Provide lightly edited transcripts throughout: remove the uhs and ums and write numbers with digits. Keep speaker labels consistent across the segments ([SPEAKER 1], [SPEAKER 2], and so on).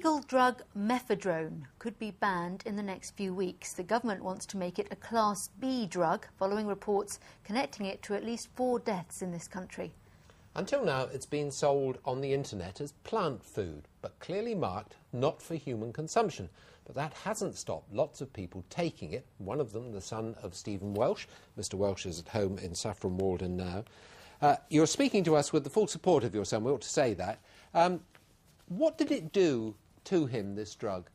[SPEAKER 1] illegal drug Methadone could be banned in the next few weeks. The government wants to make it a Class B drug, following reports connecting it to at least 4 deaths in this country.
[SPEAKER 2] Until now, it's been sold on the internet as plant food, but clearly marked not for human consumption. But that hasn't stopped lots of people taking it. One of them, the son of Stephen Welsh. Mr. Welsh is at home in Saffron Walden now. You're speaking to us with the full support of your son, we ought to say that. What did it do to him, this drug?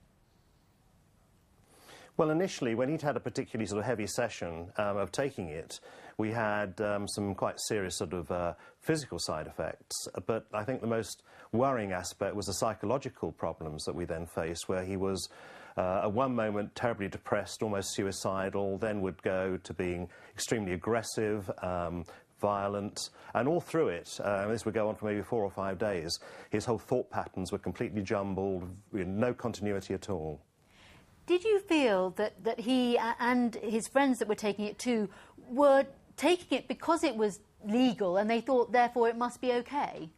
[SPEAKER 3] Well, initially, when he'd had a particularly sort of heavy session of taking it, we had some quite serious sort of physical side effects. But I think the most worrying aspect was the psychological problems that we then faced, where he was at one moment terribly depressed, almost suicidal, then would go to being extremely aggressive, violent, and all through it, this would go on for maybe 4 or 5 days, his whole thought patterns were completely jumbled, with no continuity at all.
[SPEAKER 1] Did you feel that he and his friends that were taking it too were taking it because it was legal and they thought therefore it must be okay?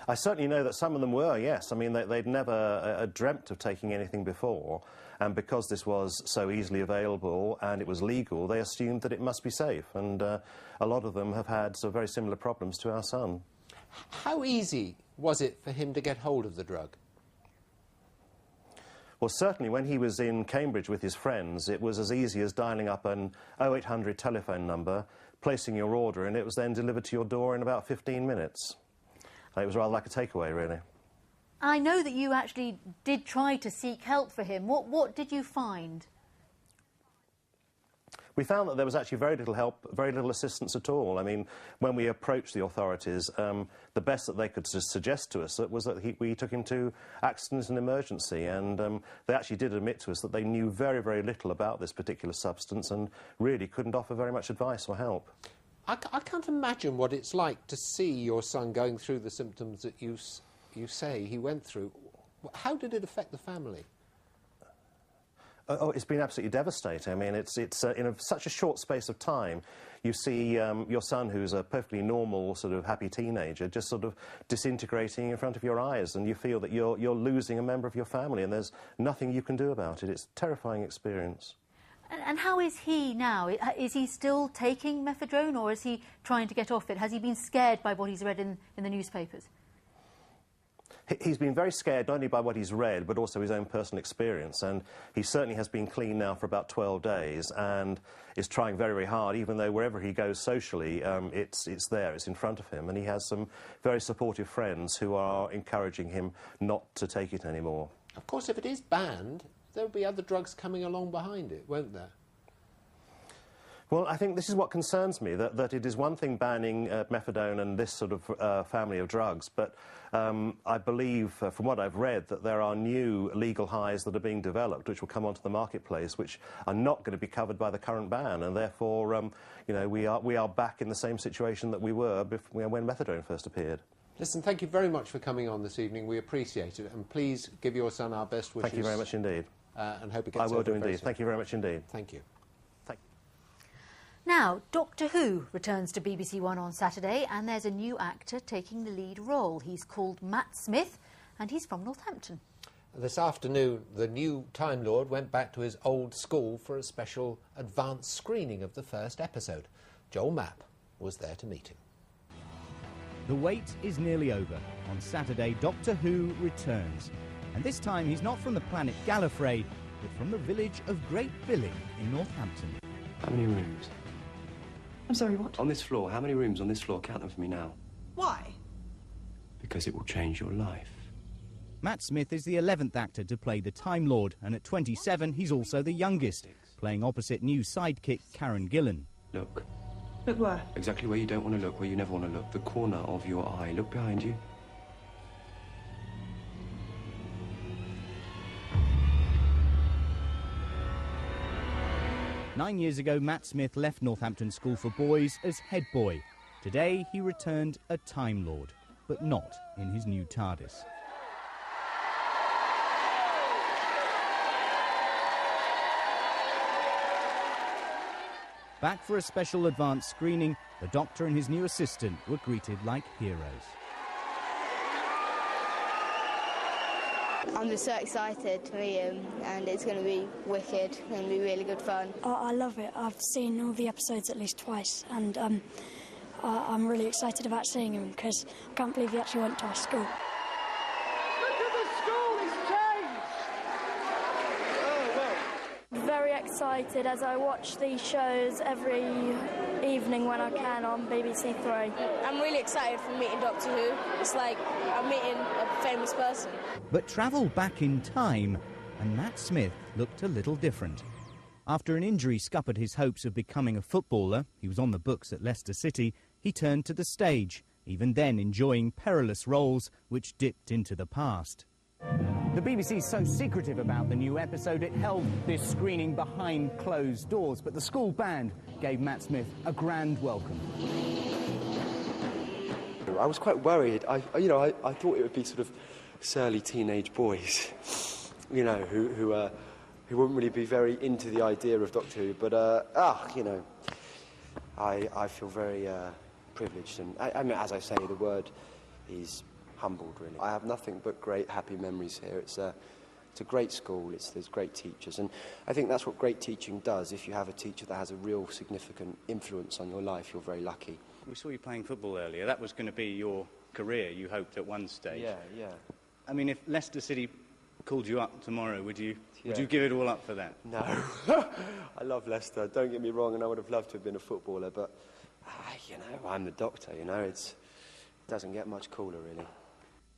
[SPEAKER 3] I certainly know that some of them were, yes. I mean, they'd never dreamt of taking anything before, and because this was so easily available and it was legal, they assumed that it must be safe, and a lot of them have had some very similar problems to our son.
[SPEAKER 2] How easy was it for him to get hold of the drug?
[SPEAKER 3] Well, certainly when he was in Cambridge with his friends, it was as easy as dialing up an 0800 telephone number, placing your order, and it was then delivered to your door in about 15 minutes. It was rather like a takeaway, really.
[SPEAKER 1] I know that you actually did try to seek help for him. What did you find?
[SPEAKER 3] We found that there was actually very little help, very little assistance at all. I mean, when we approached the authorities, the best that they could suggest to us was that we took him to accident and emergency, and they actually did admit to us that they knew very, very little about this particular substance and really couldn't offer very much advice or help.
[SPEAKER 2] I can't imagine what it's like to see your son going through the symptoms that you say he went through. How did it affect the family?
[SPEAKER 3] Oh, it's been absolutely devastating. I mean, it's in such a short space of time, you see your son, who's a perfectly normal, sort of happy teenager, just sort of disintegrating in front of your eyes, and you feel that you're losing a member of your family, and there's nothing you can do about it. It's a terrifying experience.
[SPEAKER 1] And how is he now? Is he still taking Methadone, or is he trying to get off it? Has he been scared by what he's read in the newspapers?
[SPEAKER 3] He's been very scared, not only by what he's read, but also his own personal experience. And he certainly has been clean now for about 12 days and is trying very, very hard, even though wherever he goes socially, it's there, it's in front of him. And he has some very supportive friends who are encouraging him not to take it anymore.
[SPEAKER 2] Of course, if it is banned, there'll be other drugs coming along behind it, won't there?
[SPEAKER 3] Well, I think this is what concerns me, that it is one thing banning methadone and this sort of family of drugs, but I believe, from what I've read, that there are new legal highs that are being developed, which will come onto the marketplace, which are not going to be covered by the current ban, and therefore, you know, we are back in the same situation that we were when methadone first appeared.
[SPEAKER 2] Listen, thank you very much for coming on this evening. We appreciate it, and please give your son our best wishes.
[SPEAKER 3] Thank you very much indeed.
[SPEAKER 2] And hope it gets
[SPEAKER 3] I will do
[SPEAKER 2] very
[SPEAKER 3] indeed.
[SPEAKER 2] soon.
[SPEAKER 3] Thank you very much indeed.
[SPEAKER 2] Thank you.
[SPEAKER 1] Now, Doctor Who returns to BBC One on Saturday, and there's a new actor taking the lead role. He's called Matt Smith, and he's from Northampton.
[SPEAKER 2] This afternoon, the new Time Lord went back to his old school for a special advanced screening of the first episode. Joel Mapp was there to meet him.
[SPEAKER 4] The wait is nearly over. On Saturday, Doctor Who returns. And this time he's not from the planet Gallifrey, but from the village of Great Billing in Northampton.
[SPEAKER 5] How many rooms?
[SPEAKER 6] I'm sorry, what?
[SPEAKER 5] On this floor, how many rooms on this floor? Count them for me now.
[SPEAKER 6] Why?
[SPEAKER 5] Because it will change your life.
[SPEAKER 4] Matt Smith is the 11th actor to play the Time Lord, and at 27 he's also the youngest, playing opposite new sidekick Karen Gillan.
[SPEAKER 5] Look.
[SPEAKER 6] Look where?
[SPEAKER 5] Exactly where you don't want to look, where you never want to look. The corner of your eye. Look behind you.
[SPEAKER 4] Nine years ago, Matt Smith left Northampton School for Boys as head boy. Today, he returned a Time Lord, but not in his new TARDIS. Back for a special advanced screening, the Doctor and his new assistant were greeted like heroes.
[SPEAKER 7] I'm just so excited to meet him, and it's going to be wicked. It's going to be really good fun.
[SPEAKER 8] I love it. I've seen all the episodes at least twice, and I'm really excited about seeing him because I can't believe he actually went to our school.
[SPEAKER 9] Look at the school, it's changed! Oh, well.
[SPEAKER 8] Very excited as I watch these shows every evening when I can on BBC Three.
[SPEAKER 7] I'm really excited for meeting Doctor Who. It's like I'm meeting a famous person.
[SPEAKER 4] But travel back in time, and Matt Smith looked a little different. After an injury scuppered his hopes of becoming a footballer, he was on the books at Leicester City, he turned to the stage, even then enjoying perilous roles which dipped into the past. The BBC's so secretive about the new episode, it held this screening behind closed doors, but the school band gave Matt Smith a grand welcome.
[SPEAKER 5] I was quite worried. I thought it would be sort of surly teenage boys, you know, who wouldn't really be very into the idea of Doctor Who. But I feel very privileged, and I mean, as I say, the word is humbled, really. I have nothing but great, happy memories here. It's a great school, there's great teachers, and I think that's what great teaching does. If you have a teacher that has a real significant influence on your life, you're very lucky.
[SPEAKER 10] We saw you playing football earlier. That was going to be your career, you hoped, at one stage.
[SPEAKER 5] Yeah.
[SPEAKER 10] I mean, if Leicester City called you up tomorrow, would you give it all up for that?
[SPEAKER 5] No. I love Leicester, don't get me wrong, and I would have loved to have been a footballer, but, I'm the Doctor, it doesn't get much cooler, really.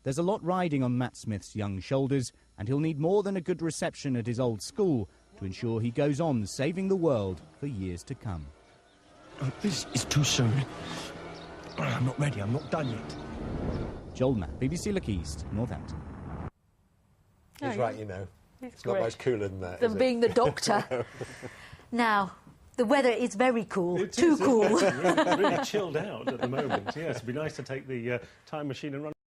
[SPEAKER 4] There's a lot riding on Matt Smith's young shoulders, and he'll need more than a good reception at his old school to ensure he goes on saving the world for years to come.
[SPEAKER 11] This is too soon. I'm not ready, I'm not done yet.
[SPEAKER 4] Joel Knapp, BBC Look East, Northampton.
[SPEAKER 2] He's right, It's not much cooler than that,
[SPEAKER 1] Than being the Doctor. Now, the weather is very cool. Too cool.
[SPEAKER 12] Really chilled out at the moment. Yes, it'd be nice to take the time machine and run